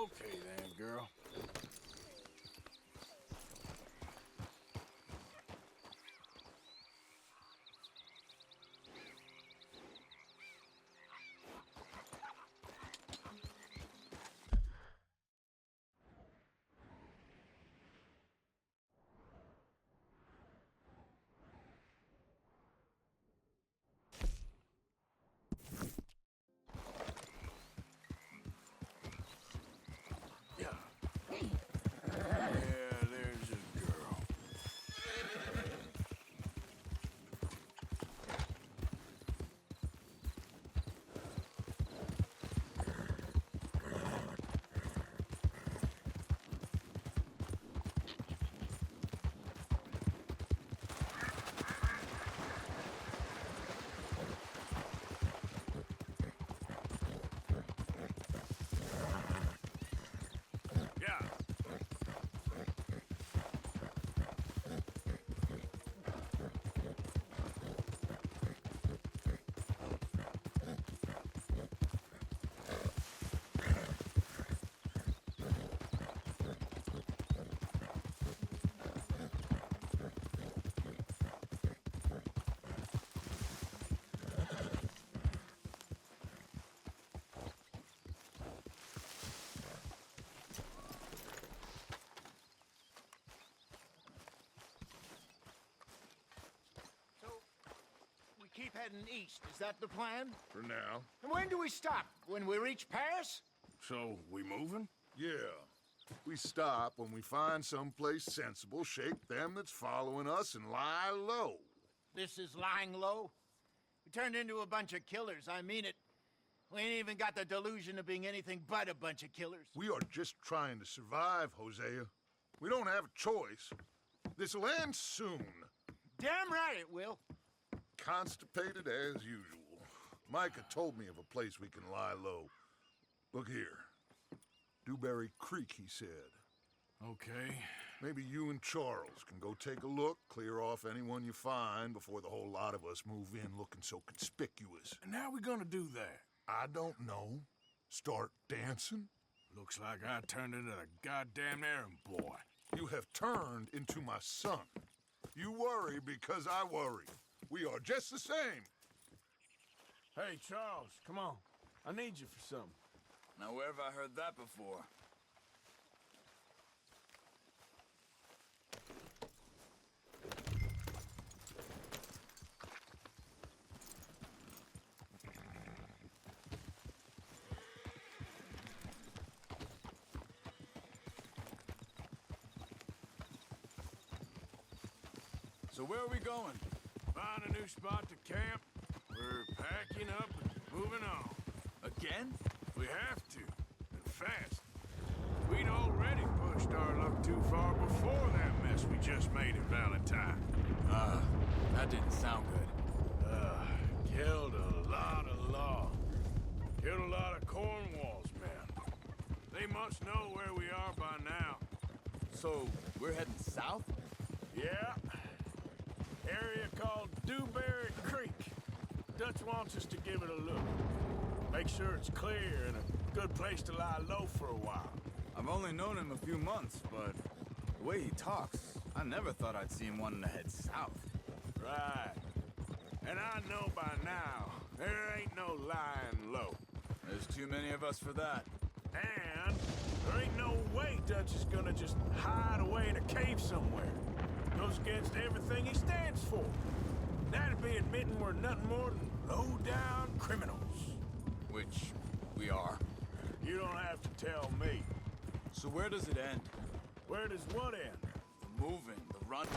Okay then, girl. Keep heading east. Is that the plan? For now. And when do we stop? When we reach Paris? So, we moving? Yeah. We stop when we find someplace sensible, shake them that's following us, and lie low. This is lying low? We turned into a bunch of killers, I mean it. We ain't even got the delusion of being anything but a bunch of killers. We are just trying to survive, Hosea. We don't have a choice. This'll end soon. Damn right it will. Constipated as usual. Micah told me of a place we can lie low. Look here. Dewberry Creek, he said. Okay. Maybe you and Charles can go take a look, clear off anyone you find before the whole lot of us move in looking so conspicuous. And how we gonna do that? I don't know. Start dancing? Looks like I turned into the goddamn errand boy. You have turned into my son. You worry because I worry. We are just the same. Hey, Charles, come on. I need you for something. Now, where have I heard that before? So where are we going? Find a new spot to camp. We're packing up and moving on. Again? We have to, and fast. We'd already pushed our luck too far before that mess we just made at Valentine. That didn't sound good. Killed a lot of law. Killed a lot of Cornwall's men. They must know where we are by now. So, we're heading south? Yeah. Area called Dewberry Creek. Dutch wants us to give it a look. Make sure it's clear and a good place to lie low for a while. I've only known him a few months, but the way he talks, I never thought I'd see him wanting to head south. Right. And I know by now, there ain't no lying low. There's too many of us for that. And there ain't no way Dutch is gonna just hide away in a cave somewhere. Goes against everything he stands for. That'd be admitting we're nothing more than low-down criminals. Which we are. You don't have to tell me. So where does it end? Where does what end? The moving, the running.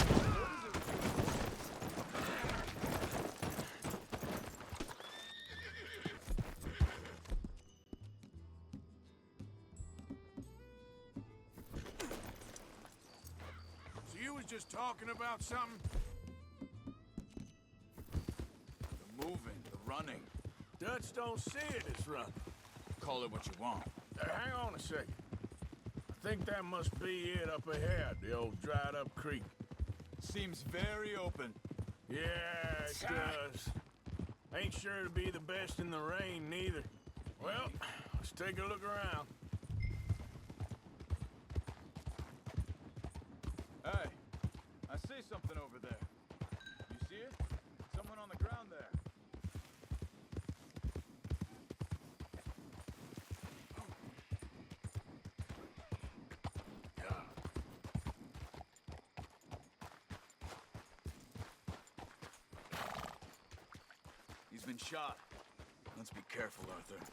So you was just talking about something? The moving, the running. Dutch don't see it as running. Call it what you want. Hang on a second. I think that must be it up ahead, the old dried-up creek. Seems very open. Yeah, it does. Ain't sure to be the best in the rain, neither. Well, let's take a look around. been shot. Let's be careful, Arthur.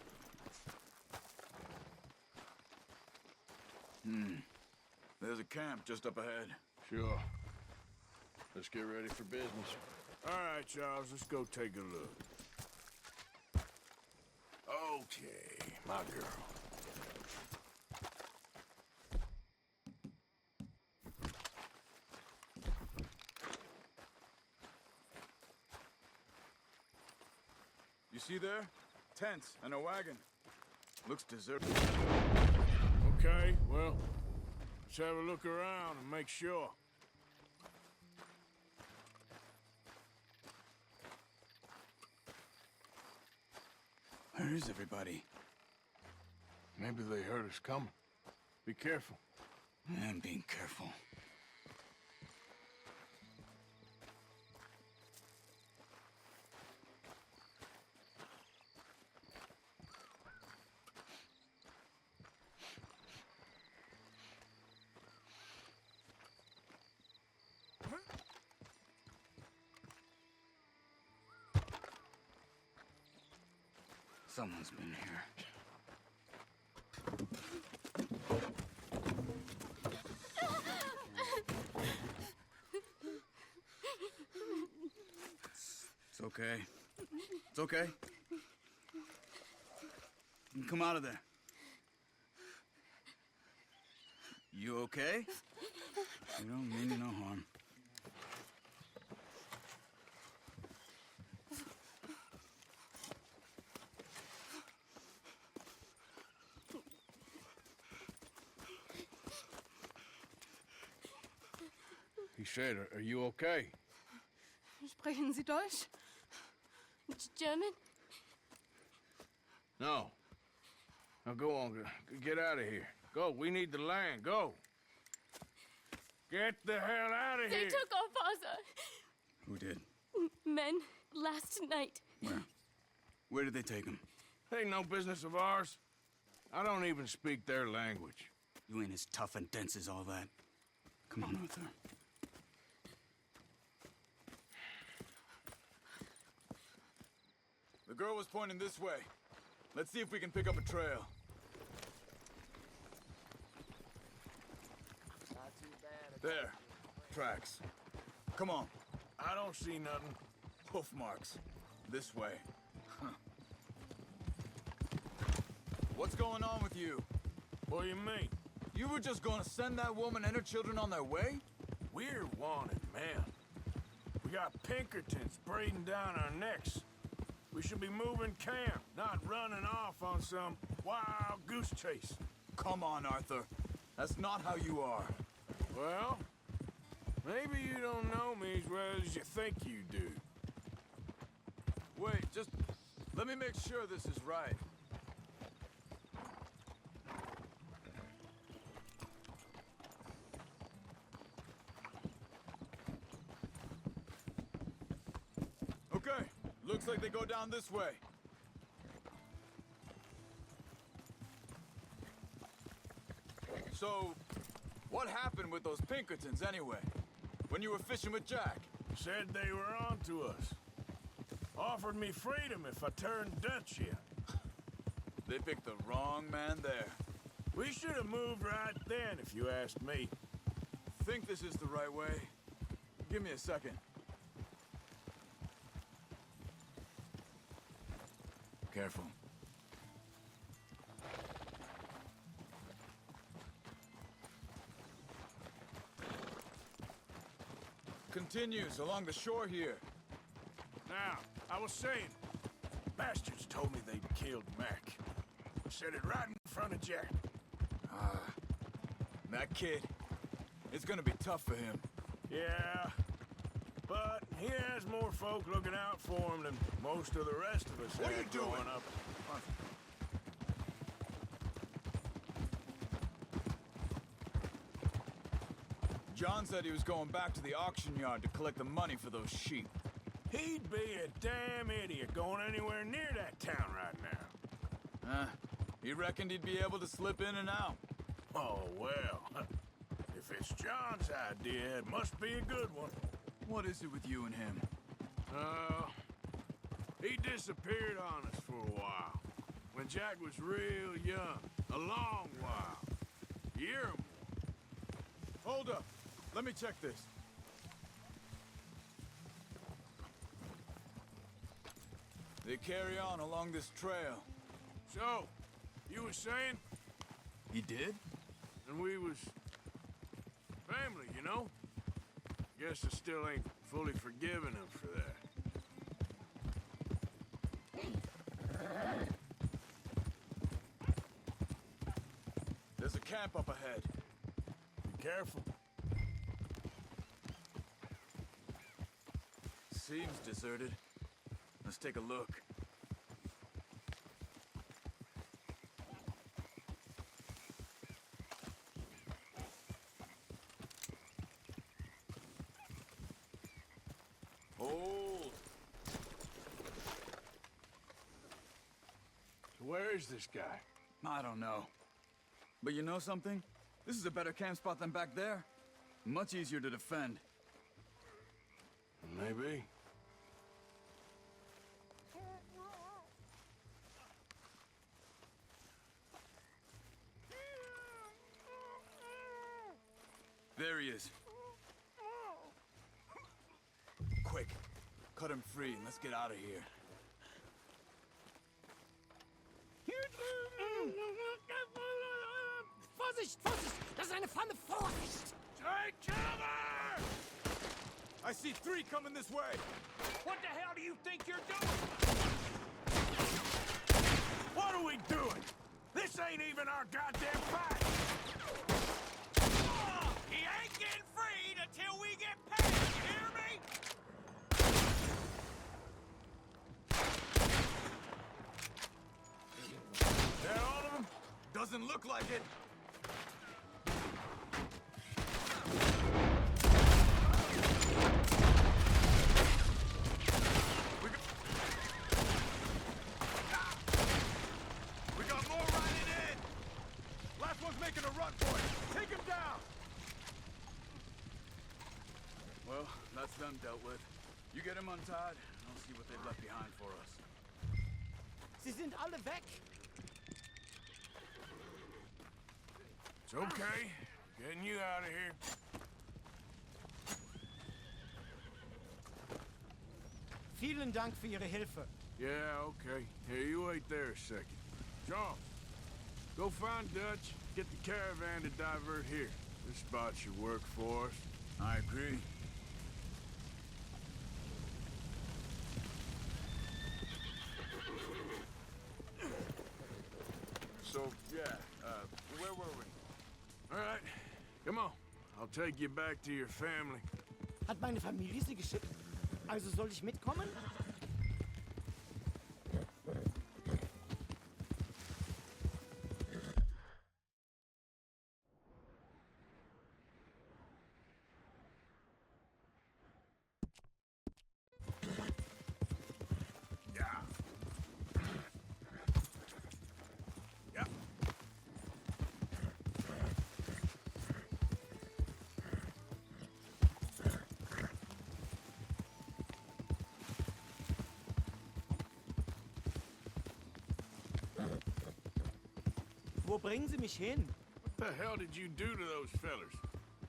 There's a camp just up ahead. Sure. Let's get ready for business. All right, Charles, let's go take a look. Okay, my girl. You see there? Tents and a wagon. Looks deserted. Okay, well, let's have a look around and make sure. Where is everybody? Maybe they heard us coming. Be careful. I'm being careful. Someone's been here. It's okay. It's okay. You can come out of there. You okay? You don't mean you no harm. He said, are you okay? Sprechen Sie Deutsch? German? No. Now go on, get out of here. Go, we need the land, go. Get the hell out of They here. took our father. Who did? Men, last night. Where? Where did they take him? Ain't no business of ours. I don't even speak their language. You ain't as tough and dense as all that. Come on, Arthur. The girl was pointing this way. Let's see if we can pick up a trail. There. Tracks. Come on. I don't see nothing. Hoof marks. This way. Huh. What's going on with you? What do you mean? You were just gonna send that woman and her children on their way? We're wanted, man. We got Pinkertons breathing down our necks. We should be moving camp, not running off on some wild goose chase. Come on, Arthur. That's not how you are. Well, maybe you don't know me as well as you think you do. Wait, just let me make sure this is right. Okay, looks like they go down this way. So, what happened with those Pinkertons anyway? When you were fishing with Jack? Said they were on to us. Offered me freedom if I turned Dutch in. They picked the wrong man there. We should have moved right then, if you asked me. Think this is the right way? Give me a second. Careful. Continues along the shore here. Now, I was saying, bastards told me they'd killed Mac. Said it right in front of Jack. That kid, it's gonna be tough for him. Yeah, but he has more folk looking out for him than most of the rest of us What are had you doing? growing up. John said he was going back to the auction yard to collect the money for those sheep. He'd be a damn idiot going anywhere near that town right now. He reckoned he'd be able to slip in and out. Oh, well. If it's John's idea, it must be a good one. What is it with you and him? He disappeared on us for a while. When Jack was real young. A long while. Year or more. Hold up. Let me check this. They carry on along this trail. So, you was saying? He did? And we was... family, you know? Guess I still ain't fully forgiven him for that. There's a camp up ahead. Be careful. Seems deserted. Let's take a look. Hold. So where is this guy? I don't know. But you know something? This is a better camp spot than back there. Much easier to defend. Maybe. There he is. Quick, cut him free and let's get out of here. Vorsicht, Vorsicht! Das ist eine Pfanne! Vorsicht! Take cover! I see 3 coming this way. What the hell do you think you're doing? What are we doing? This ain't even our goddamn fight! He ain't getting freed until we get paid, you hear me? They're all of them? Doesn't look like it. We got more riding in. Last one's making a run for it. Take him down. Well, that's them dealt with. You get him untied, and I'll see what they've left behind for us. Sie sind alle weg! It's okay. Getting you out of here. Vielen Dank für Ihre Hilfe. Yeah, okay. Here, you wait there a second. John, go find Dutch, get the caravan to divert here. This spot should work for us. I agree. So, yeah, where were we? All right, come on. I'll take you back to your family. Hat meine Familie Sie geschickt? Also soll ich mitkommen? Yeah. Yeah. Wo bringen Sie mich hin? What the hell did you do to those fellers?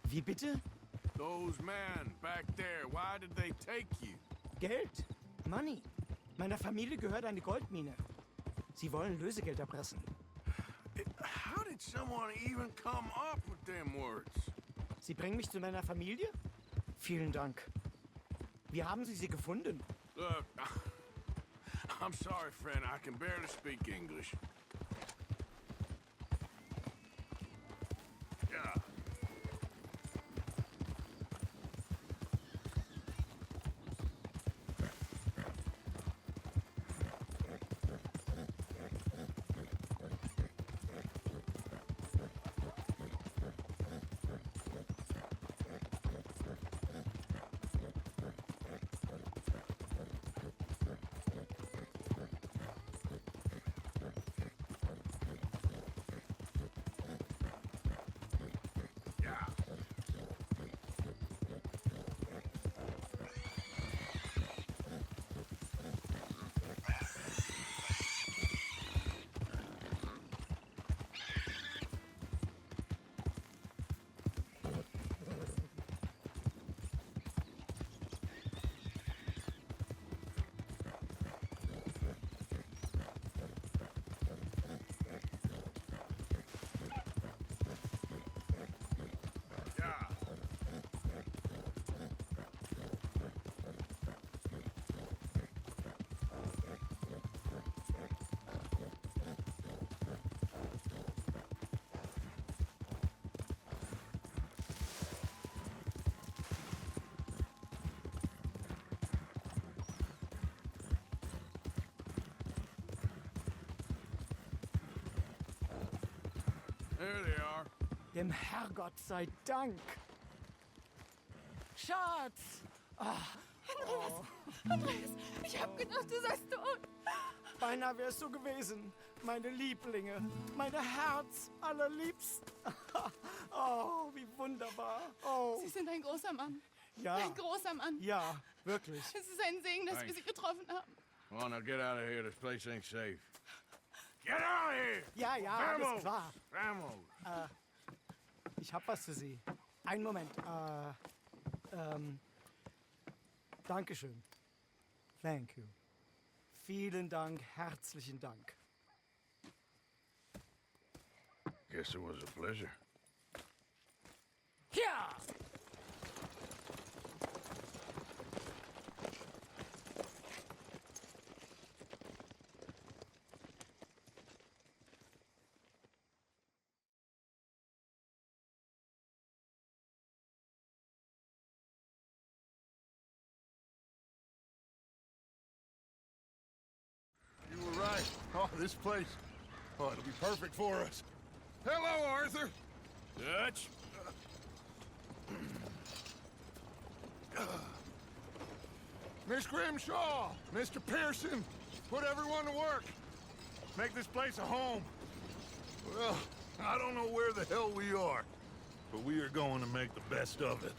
Wie bitte? Those men back there, why did they take you? Geld. Money. Meiner Familie gehört eine Goldmine. Sie wollen Lösegeld erpressen. How did someone even come up with them words? Sie bringen mich zu meiner Familie? Vielen Dank. Wie haben Sie sie gefunden? Look, I'm sorry, friend. I can barely speak English. Yeah. There they are. Dem Herrgott sei Dank. Schatz! Andreas, ich hab gedacht, du seist tot. Beinahe wärst du gewesen. Meine Lieblinge. Meine Herz allerliebsten. Oh, wie wunderbar. Oh, Sie sind ein großer Mann. ja. Ein großer Mann. Ja, wirklich. Es ist ein Segen, dass wir Sie getroffen haben. Come on, now get out of here. This place ain't safe. Get out of here! Ja, ja, alles klar. Vamos! Ich hab was für Sie. Einen Moment. Dankeschön. Thank you. Vielen Dank, herzlichen Dank. Guess it was a pleasure. Ja! You were right. Oh, this place. Oh, it'll be perfect for us. Hello, Arthur. Dutch? Miss Grimshaw, Mr. Pearson, put everyone to work. Make this place a home. Well, I don't know where the hell we are, but we are going to make the best of it.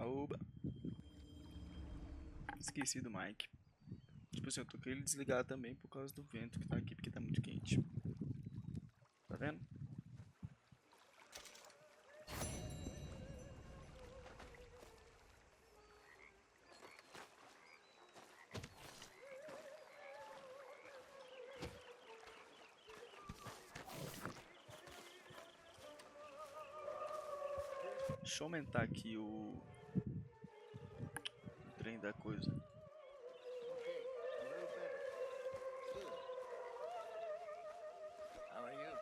Oba. Esqueci do mic. Tipo assim, eu toquei ele desligar também por causa do vento que tá aqui, porque tá muito quente. Tá vendo? Deixa eu aumentar aqui o trem da coisa. How are you?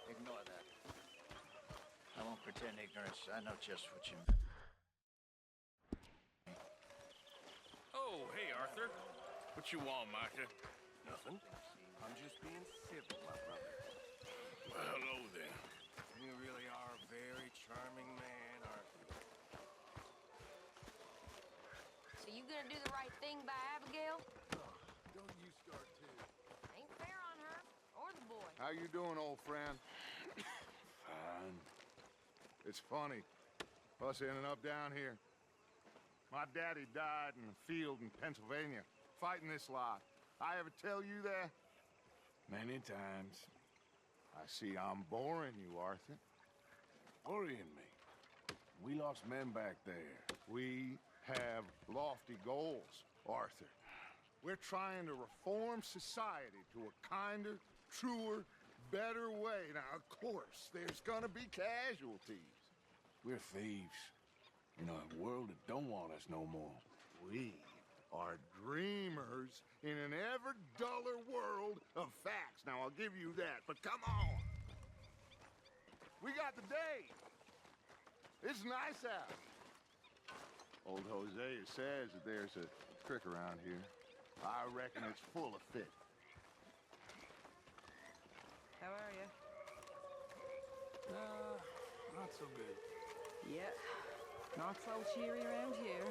Ignore that. I won't pretend ignorance. I know just what you mean. Oh, hey, Arthur. What you want, Micah? Nothing. I'm just being civil, my brother. Well, hello, then. You really are a very charming man, Arthur. So you gonna do the right thing by Abigail? Don't you start too. Ain't fair on her or the boy. How you doing, old friend? Fine. It's funny, us ending up down here. My daddy died in the field in Pennsylvania, fighting this lot. I ever tell you that? Many times. I see I'm boring you, Arthur. Worrying me. We lost men back there. We have lofty goals, Arthur. We're trying to reform society to a kinder, truer, better way. Now, of course, there's gonna be casualties. We're thieves. In a world that don't want us no more. We are dreamers in an ever duller world of facts. Now, I'll give you that, but come on. We got the day. It's nice out. Old Hosea says that there's a creek around here. I reckon it's full of fish. How are you? Not so good. Yep. Not so cheery around here.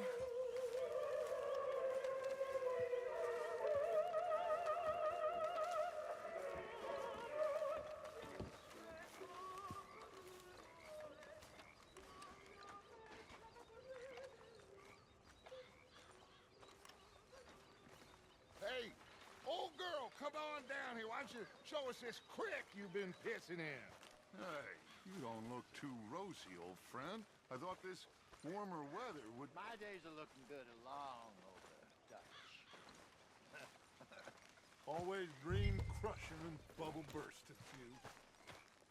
Hey, old girl, come on down here. Why don't you show us this creek you've been pissing in? Hey, you don't look too rosy, old friend. I thought this Warmer weather would... My days are looking good along over Dutch. Always dream crushing and bubble bursting, you.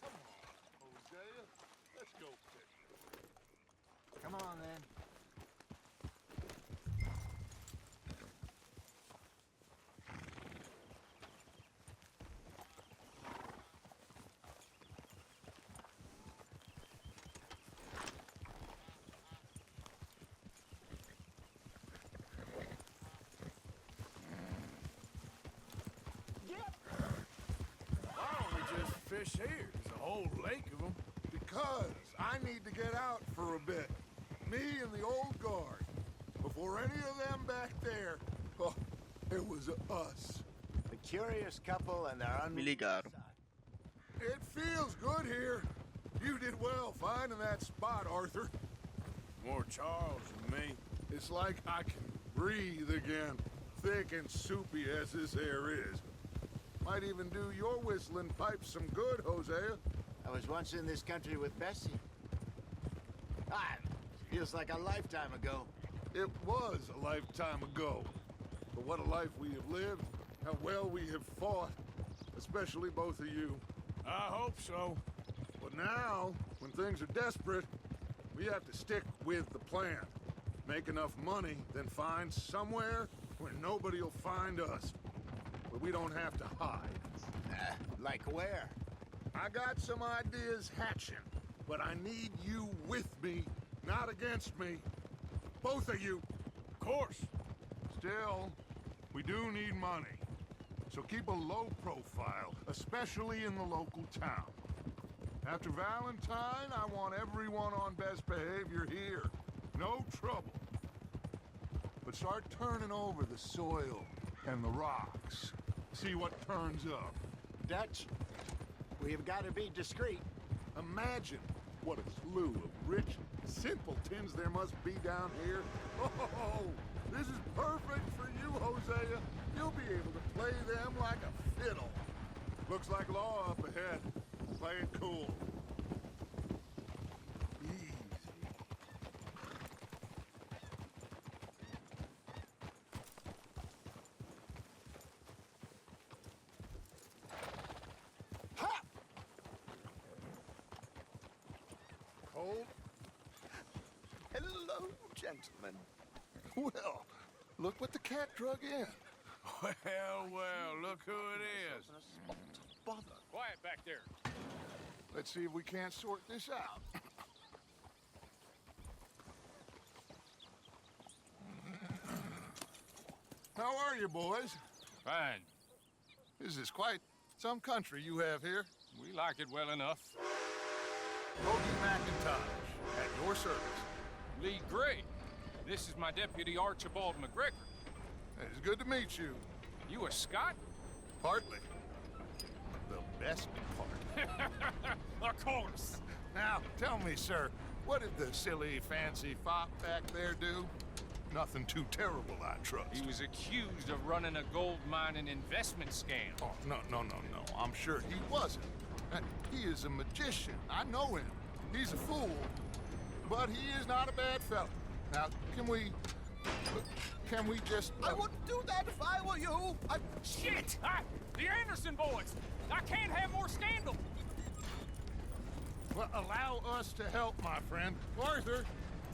Come on, Hosea. Let's go fishing. Come on, then. Fish here. There's a whole lake of them. Because I need to get out for a bit. Me and the old guard. Before any of them back there, oh, it was us. The curious couple and their Me ligaram. It feels good here. You did well finding that spot, Arthur. More Charles than me. It's like I can breathe again, thick and soupy as this air is. Might even do your whistling pipes some good, Hosea. I was once in this country with Bessie. Ah, feels like a lifetime ago. It was a lifetime ago. But what a life we have lived, how well we have fought, especially both of you. I hope so. But now, when things are desperate, we have to stick with the plan. Make enough money, then find somewhere where nobody will find us. Where we don't have to hide. Like where? I got some ideas hatching, but I need you with me, not against me. Both of you. Of course. Still, we do need money. So keep a low profile, especially in the local town. After Valentine, I want everyone on best behavior here. No trouble. But start turning over the soil and the rocks. See what turns up. Dutch, we've got to be discreet. Imagine what a slew of rich simpletons there must be down here. Oh, this is perfect for you, Hosea. You'll be able to play them like a fiddle. Looks like law up ahead. Play it cool. Easy. Ha! Cold? Hello, gentlemen. Well, look what the cat drug in. Well, look who it is. Bother. Quiet back there. Let's see if we can't sort this out. How are you, boys? Fine. This is quite some country you have here. We like it well enough. Hoagie McIntosh, at your service. Lee Gray. This is my deputy Archibald McGregor. It's good to meet you. You a Scot? Partly. The best part. Of course. Now, tell me, sir, what did the silly, fancy fop back there do? Nothing too terrible, I trust. He was accused of running a gold mining investment scam. Oh, no. I'm sure he wasn't. He is a magician. I know him. He's a fool. But he is not a bad fellow. Now, can we just... I wouldn't do that if I were you. Shit! The Anderson boys! I can't have more scandal! Well, allow us to help, my friend. Arthur,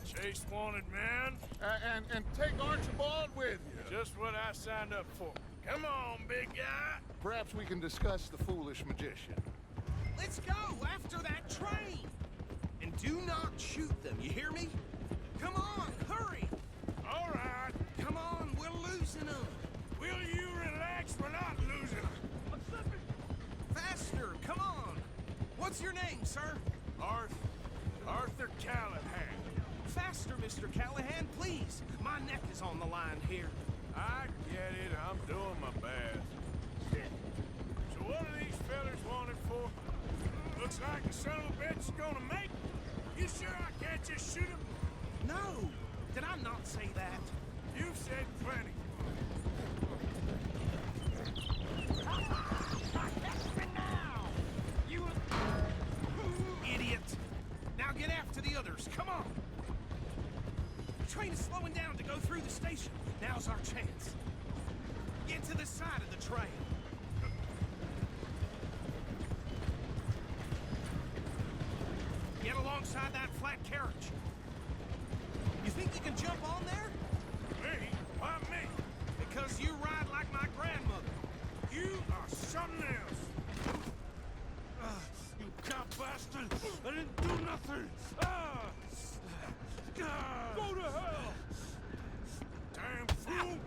Chase wanted man. and take Archibald with you. Just what I signed up for. Come on, big guy. Perhaps we can discuss the foolish magician. Let's go after that train. And do not shoot them, you hear me? Come on, hurry. All right. Come on, we're losing them. Will you relax? We're not losing them. Faster, come on. What's your name, sir? Arthur Callahan. Faster, Mr. Callahan, please. My neck is on the line here. I get it. I'm doing my best. So what are these fellas wanted for? Looks like the son of a bitch is gonna make it. You sure I can't just shoot him? No, did I not say that? You've said plenty. Now! You idiot! Now get after the others, come on! train is slowing down to go through the station. Now's our chance. Get to the side of the train. Get alongside that flat carriage. You think you can jump on there? Me? Why me? Because you ride like my grandmother. You are something else. You cop bastard! I didn't do nothing! Go to hell! Damn fool!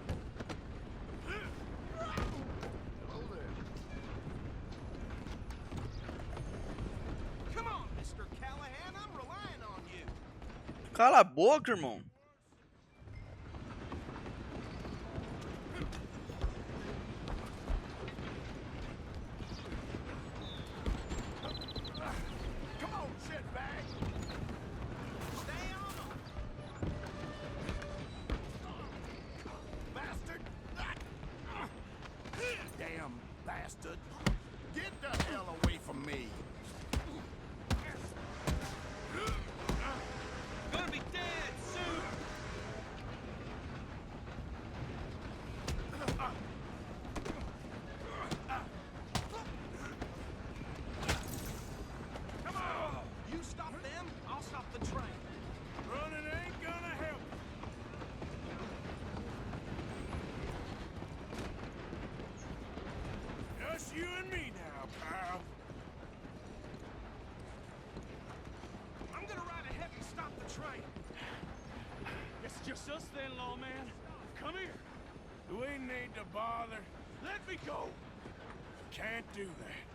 Hello there. Come on, Mr. Callahan, I'm relying on you. Cala a boca, irmão. Come on, shitbag. Stay on 'em. Bastard. Damn bastard. Get the hell away from me. Gonna be dead soon. Come on! You stop them, I'll stop the train. Running ain't gonna help. Just you and me now, pal. I'm gonna ride ahead and stop the train. It's just us then, lawman. Come here. We need to bother. Let me go. Can't do that.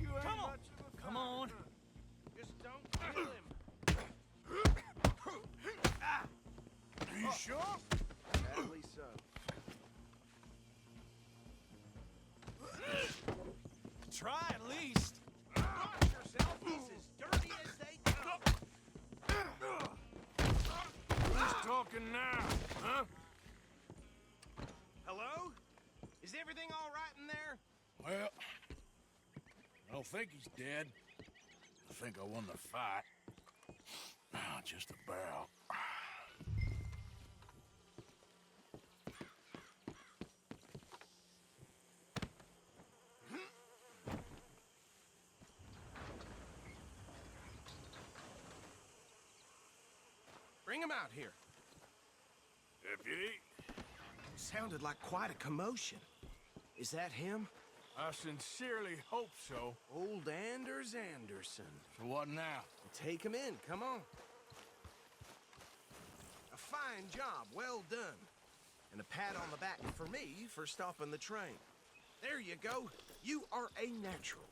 You ain't Come on. much of a Come on. Just don't kill him. Are you sure? Sadly so. Try at least. Watch yourself. He's as dirty as they come. Who's talking now, huh? Hello? Is everything all right in there? Well, I don't think he's dead. I think I won the fight. Just about. Bring him out here. Deputy, Sounded like quite a commotion. Is that him? I sincerely hope so. Old Anders Anderson. So what now? Take him in, come on. A fine job, well done. And a pat on the back for me for stopping the train. There you go. You are a natural.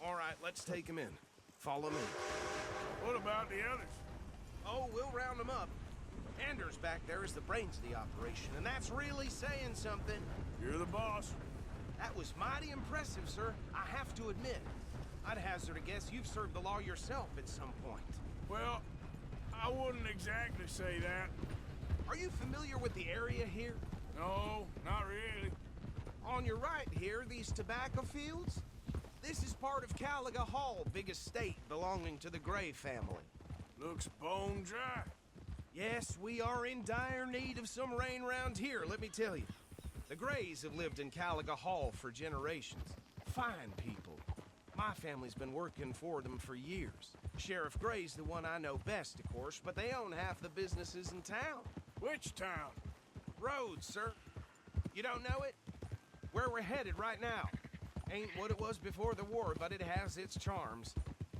All right, let's take him in. Follow me. What about the others? Oh, we'll round them up. Anders back there is the brains of the operation, and that's really saying something. You're the boss. That was mighty impressive, sir. I have to admit. I'd hazard a guess you've served the law yourself at some point. Well, I wouldn't exactly say that. Are you familiar with the area here? No, not really. On your right here, these tobacco fields? This is part of Caliga Hall, big estate belonging to the Gray family. Looks bone dry. Yes, we are in dire need of some rain round here, let me tell you. The Grays have lived in Caliga Hall for generations. Fine people. My family's been working for them for years. Sheriff Gray's the one I know best, of course, but they own half the businesses in town. Which town? Rhodes, sir. You don't know it? Where we're headed right now. Ain't what it was before the war, but it has its charms.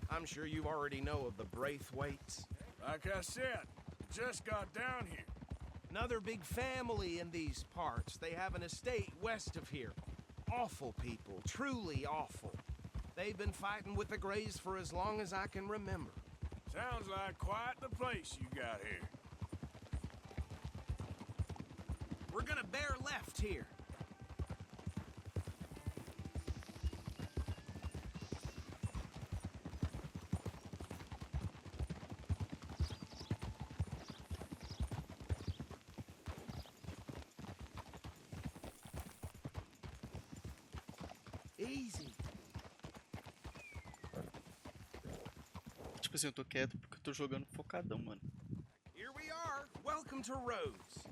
I'm sure you already know of the Braithwaites. Like I said, just got down here. Another big family in these parts. They have an estate west of here. Awful people, truly awful. They've been fighting with the Grays for as long as I can remember. Sounds like quite the place you got here. We're gonna bear left here. Easy. Tipo assim, eu tô quieto porque eu tô jogando focadão, mano. Here we are. Welcome to Rhodes.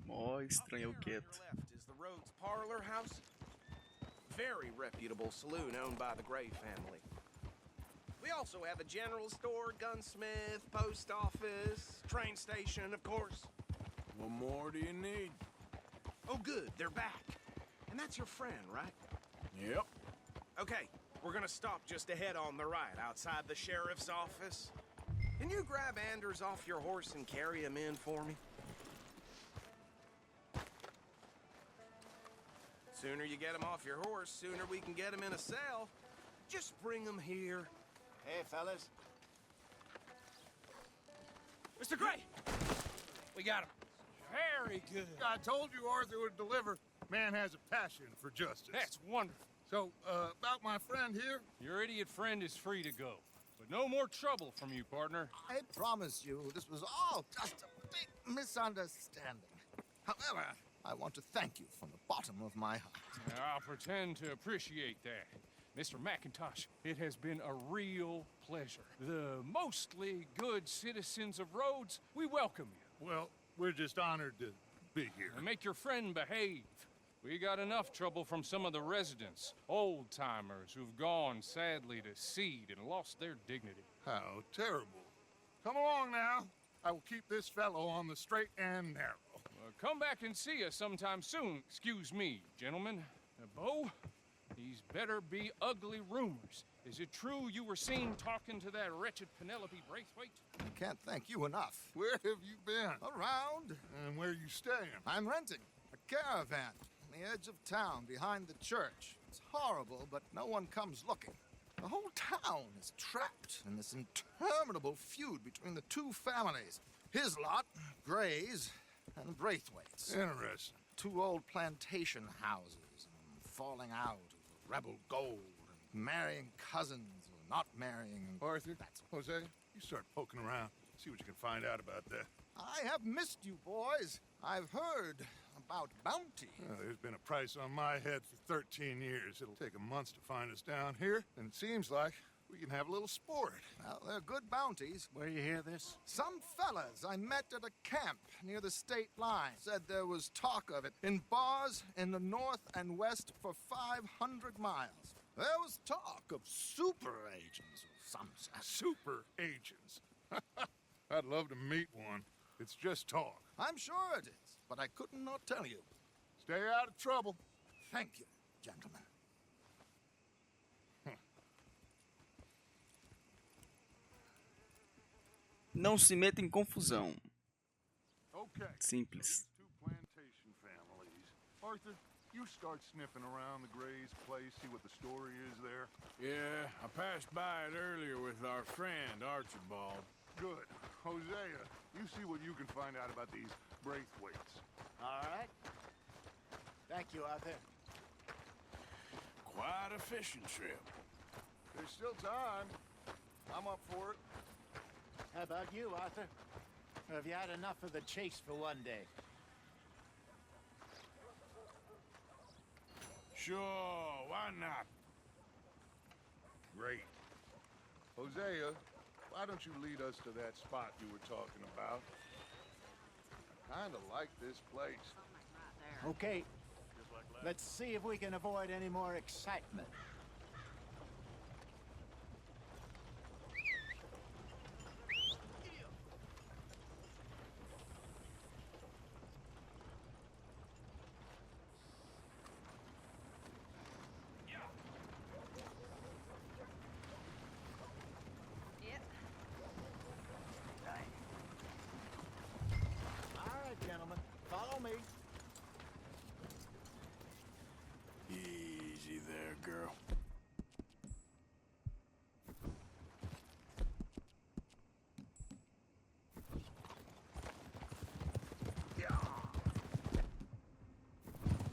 Mó estranho eu Up quieto. here on your left is the Rhodes Parlor House. Very reputable saloon owned by the Gray family. We also have a general store, gunsmith, post office, train station, of course. What more do you need? Oh, good, they're back. And that's your friend, right? Yep. Okay, we're gonna stop just ahead on the right, outside the sheriff's office. Can you grab Anders off your horse and carry him in for me? Sooner you get him off your horse, sooner we can get him in a cell. Just bring him here. Hey, fellas. Mr. Gray! We got him. Very good. I told you Arthur would deliver. Man has a passion for justice. That's wonderful. So, about my friend here? Your idiot friend is free to go. But no more trouble from you, partner. I promise you, this was all just a big misunderstanding. However, I want to thank you from the bottom of my heart. I'll pretend to appreciate that. Mr. McIntosh, it has been a real pleasure. The mostly good citizens of Rhodes, we welcome you. Well, we're just honored to be here. And make your friend behave. We got enough trouble from some of the residents, old-timers who've gone, sadly, to seed and lost their dignity. How terrible. Come along now. I will keep this fellow on the straight and narrow. Come back and see us sometime soon. Excuse me, gentlemen. Bo, these better be ugly rumors. Is it true you were seen talking to that wretched Penelope Braithwaite? I can't thank you enough. Where have you been? Around. And where are you staying? I'm renting a caravan on the edge of town behind the church. It's horrible, but no one comes looking. The whole town is trapped in this interminable feud between the two families. His lot, Gray's, and Braithwaite's. Interesting. Two old plantation houses, falling out of rebel gold, and marrying cousins or not marrying. And Arthur, Jose, you start poking around. See what you can find out about that. I have missed you, boys. I've heard about bounty. Well, there's been a price on my head for 13 years. It'll take a month to find us down here, and it seems like we can have a little sport. Well, they're good bounties. Where you hear this? Some fellas I met at a camp near the state line said there was talk of it in bars in the north and west for 500 miles. There was talk of super agents or some such. Super agents. I'd love to meet one. It's just talk. I'm sure it is, but I could not tell you. Stay out of trouble. Thank you, gentlemen. Não se meta em confusão. Okay. Simples. Two plantation families. Arthur, you start sniffing around the Gray's place, see what the story is there. Yeah, I passed by it earlier with our friend, Archibald. Good. Hosea, you see what you can find out about these Braithwaites. All right. Thank you, Arthur. Quite a fishing trip. There's still time. I'm up for it. How about you, Arthur? Or have you had enough of the chase for one day? Sure, why not? Great. Hosea, why don't you lead us to that spot you were talking about? I kind of like this place. Okay. Let's see if we can avoid any more excitement. Gentlemen, follow me. Easy there, girl.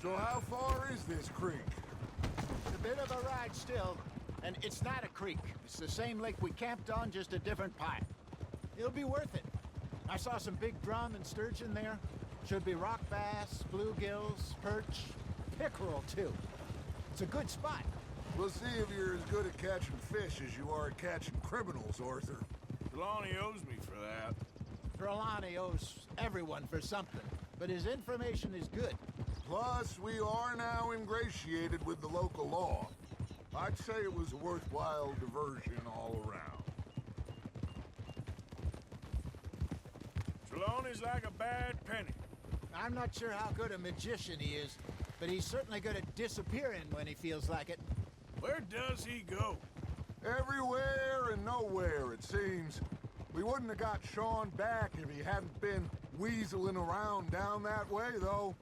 So how far is this creek? It's a bit of a ride still, and it's not a creek. It's the same lake we camped on, just a different part. It'll be worth it. I saw some big drum and sturgeon there. Should be rock bass, bluegills, perch, pickerel too. It's a good spot. We'll see if you're as good at catching fish as you are at catching criminals, Arthur. Trelawney owes me for that. Trelawney owes everyone for something, but his information is good. Plus, we are now ingratiated with the local law. I'd say it was a worthwhile diversion all around. Trelawney's like a bad penny. I'm not sure how good a magician he is, but he's certainly good at disappearing when he feels like it. Where does he go? Everywhere and nowhere, it seems. We wouldn't have got Sean back if he hadn't been weaseling around down that way, though.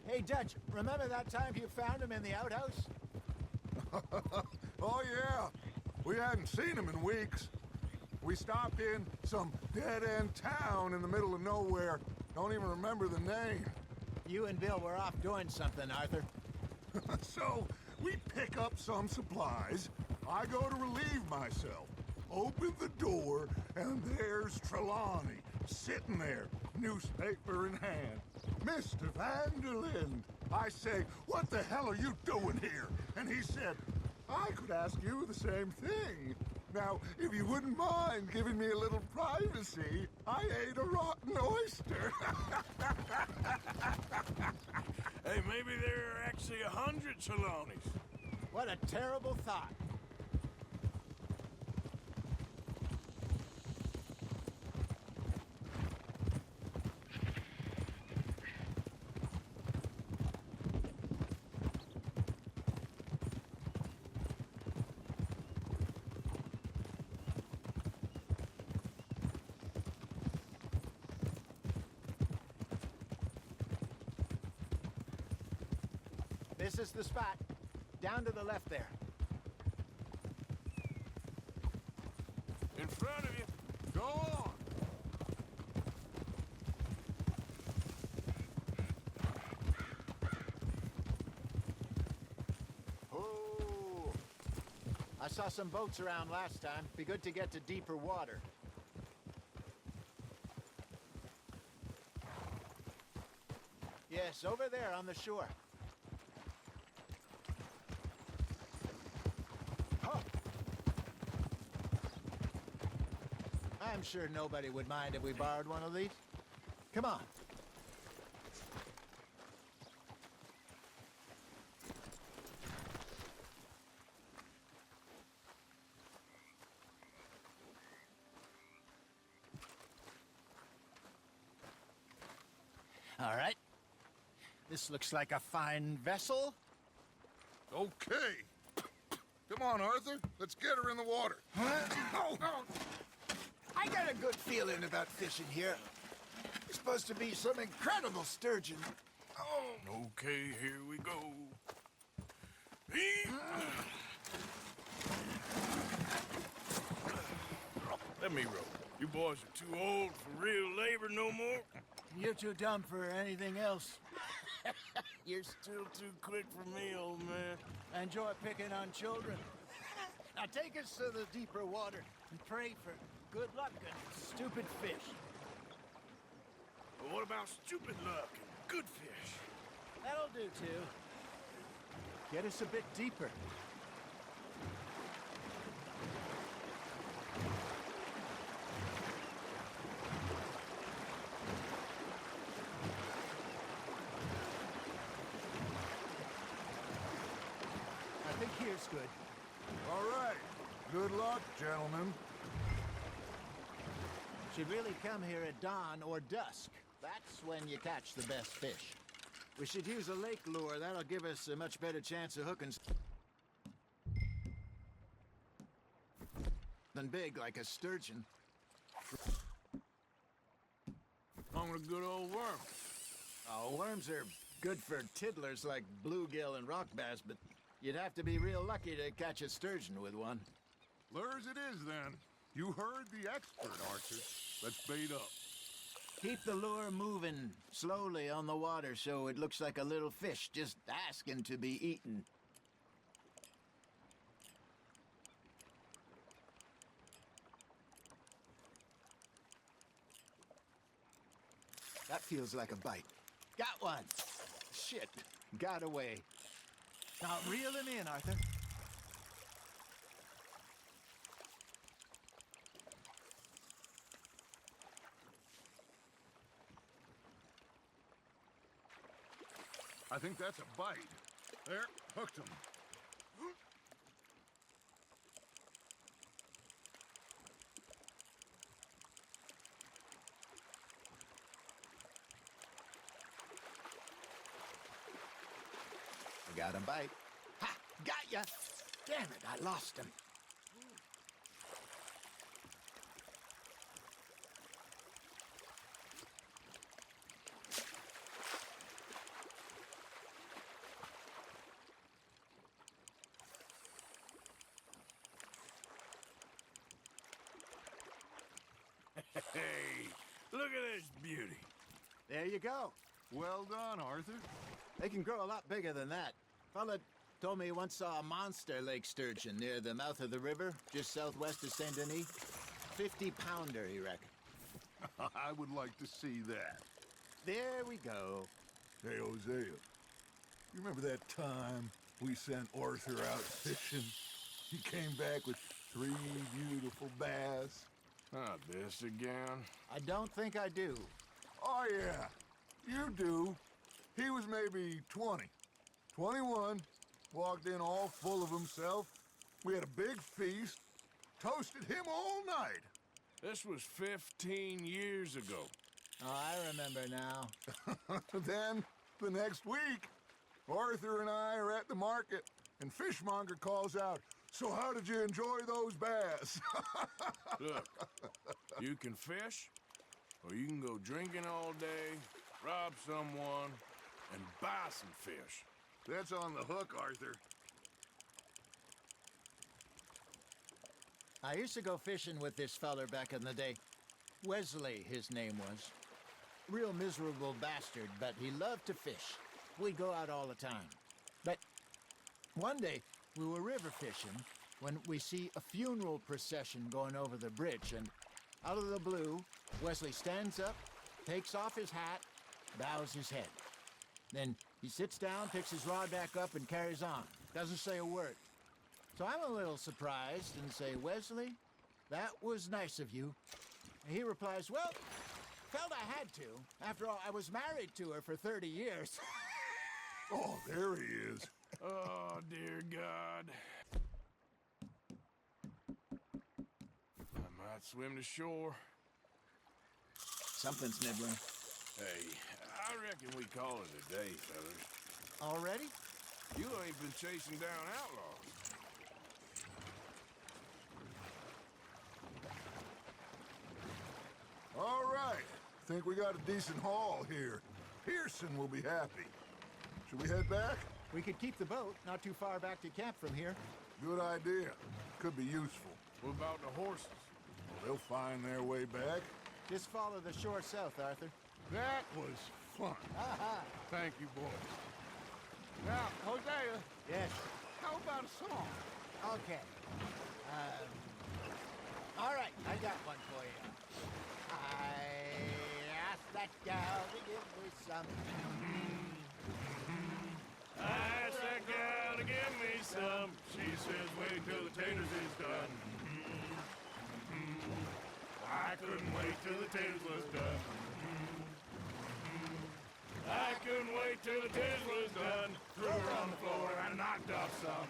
Hey, Dutch, remember that time you found him in the outhouse? Oh, yeah. We hadn't seen him in weeks. We stopped in some dead-end town in the middle of nowhere. Don't even remember the name. You and Bill were off doing something, Arthur. So, we pick up some supplies. I go to relieve myself. Open the door, and there's Trelawney, sitting there, newspaper in hand. Mr. Vanderlyn. I say, what the hell are you doing here? And he said, I could ask you the same thing. Now, if you wouldn't mind giving me a little privacy, I ate a rotten oyster. Hey, maybe there are actually 100 Trelawneys. What a terrible thought. This is the spot. Down to the left there. In front of you. Go on. Oh! I saw some boats around last time. Be good to get to deeper water. Yes, over there on the shore. I'm sure nobody would mind if we borrowed one of these. Come on. All right. This looks like a fine vessel. Okay. Come on, Arthur. Let's get her in the water. Oh. I got a good feeling about fishing here. It's supposed to be some incredible sturgeon. Oh. Okay, here we go. Let me row. You boys are too old for real labor no more. You're too dumb for anything else. You're still too quick for me, old man. I enjoy picking on children. Now take us to the deeper water and pray for good luck and stupid fish. Well, what about stupid luck and good fish? That'll do, too. Get us a bit deeper. I think here's good. All right. Good luck, gentlemen. Should really come here at dawn or dusk. That's when you catch the best fish. We should use a lake lure. That'll give us a much better chance of hooking than big like a sturgeon. On a good old worm. Oh, worms are good for tiddlers like bluegill and rock bass, but you'd have to be real lucky to catch a sturgeon with one. Lures it is, then. You heard the expert, Archer. Let's bait up. Keep the lure moving slowly on the water so it looks like a little fish just asking to be eaten. That feels like a bite. Got one. Shit, got away. Now reel him in, Arthur. I think that's a bite. There, hooked him. I got him bite. Ha! Got ya! Damn it, I lost him. Hey, look at this beauty. There you go. Well done, Arthur. They can grow a lot bigger than that. Fella told me he once saw a monster lake sturgeon near the mouth of the river, just southwest of Saint Denis. 50-pounder, he reckoned. I would like to see that. There we go. Hey, Hosea, you remember that time we sent Arthur out fishing? He came back with 3 beautiful bass. Not this again. I don't think I do. Oh, yeah, you do. He was maybe 20, 21, walked in all full of himself. We had a big feast, toasted him all night. This was 15 years ago. Oh, I remember now. Then, the next week, Arthur and I are at the market, and Fishmonger calls out, "So how did you enjoy those bass?" Look, you can fish, or you can go drinking all day, rob someone, and buy some fish. That's on the hook, Arthur. I used to go fishing with this feller back in the day. Wesley, his name was. Real miserable bastard, but he loved to fish. We'd go out all the time. But one day, we were river fishing when we see a funeral procession going over the bridge, and out of the blue, Wesley stands up, takes off his hat, bows his head. Then he sits down, picks his rod back up, and carries on. Doesn't say a word. So I'm a little surprised and say, "Wesley, that was nice of you." And he replies, "Well, felt I had to. After all, I was married to her for 30 years. Oh, there he is. Oh, dear God. I might swim to shore. Something's nibbling. Hey, I reckon we call it a day, fellas. Already? You ain't been chasing down outlaws. All right. Think we got a decent haul here. Pearson will be happy. Should we head back? We could keep the boat not too far back to camp from here. Good idea. Could be useful. What about the horses? Well, they'll find their way back. Just follow the shore south, Arthur. That was fun. Aha! Thank you, boys. Now, Hosea, Yes. how about a song? Okay. All right, I got one for you. I asked that gal to give me some. I asked that gal to give me some. She says, wait till the taters is done. I couldn't wait till the taters was done. I couldn't wait till the taters was done. Threw her on the floor and I knocked off some.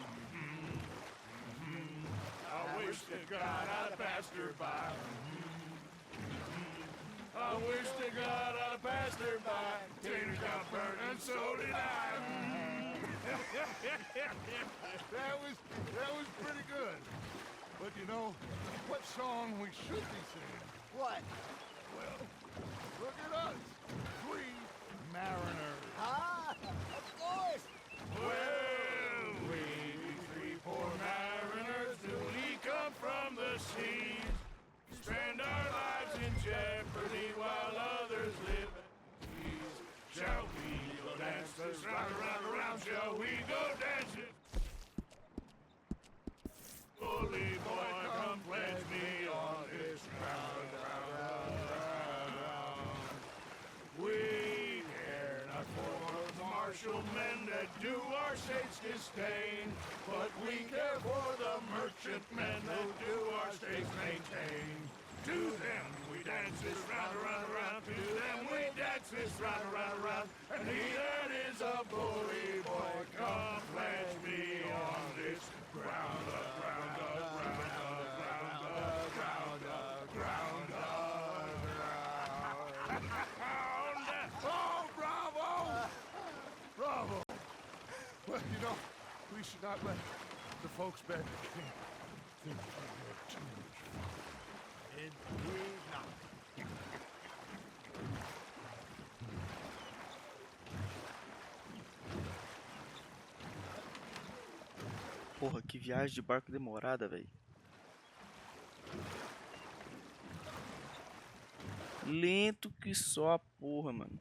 I wish to God I'd have passed her by. I wish to God I'd have passed her by. Taters got burnt and so did I. That was pretty good. But you know, what song we should be singing? What? Well, look at us. 3 mariners. Ah, of course. Well, we 3 poor mariners, newly come from the seas, spend our lives in jeopardy while others live at ease. Shall we go dance this round, around, around? Shall we go dancing? Bully boy, come pledge me on this round, round, round, round. We care not for the martial men that do our state's disdain, but we care for the merchantmen who do our states maintain. To them we dance this round, around, around. To them we dance this round, around, around. And he that is a bully boy, come pledge me on this ground, ground, ground, ground, ground, ground, ground. Oh, bravo! Bravo! Well, you know, we should not let the folks back think we have too much fun. Indeed not. Porra, que viagem de barco demorada, velho. Lento que só a porra, mano.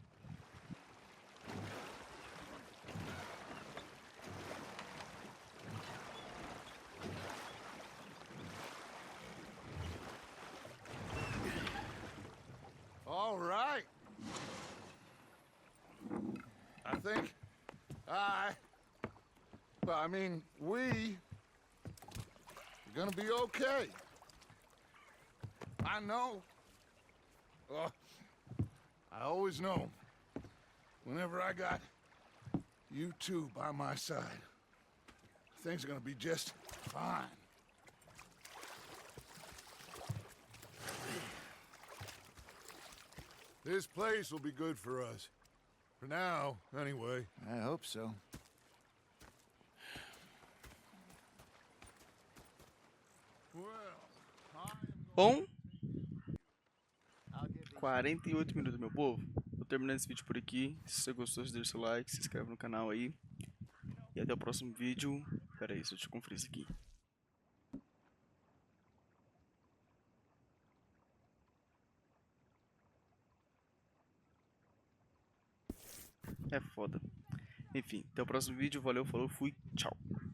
All right. I think we are gonna be okay. I know. I always know. Whenever I got you two by my side, things are gonna be just fine. This place will be good for us. For now, anyway. I hope so. Bom, 48 minutos, meu povo. Vou terminando esse vídeo por aqui. Se você gostou, deixa seu like, se inscreve no canal aí. E até o próximo vídeo. Pera aí, deixa eu conferir isso aqui. É foda. Enfim, até o próximo vídeo. Valeu, falou, fui, tchau.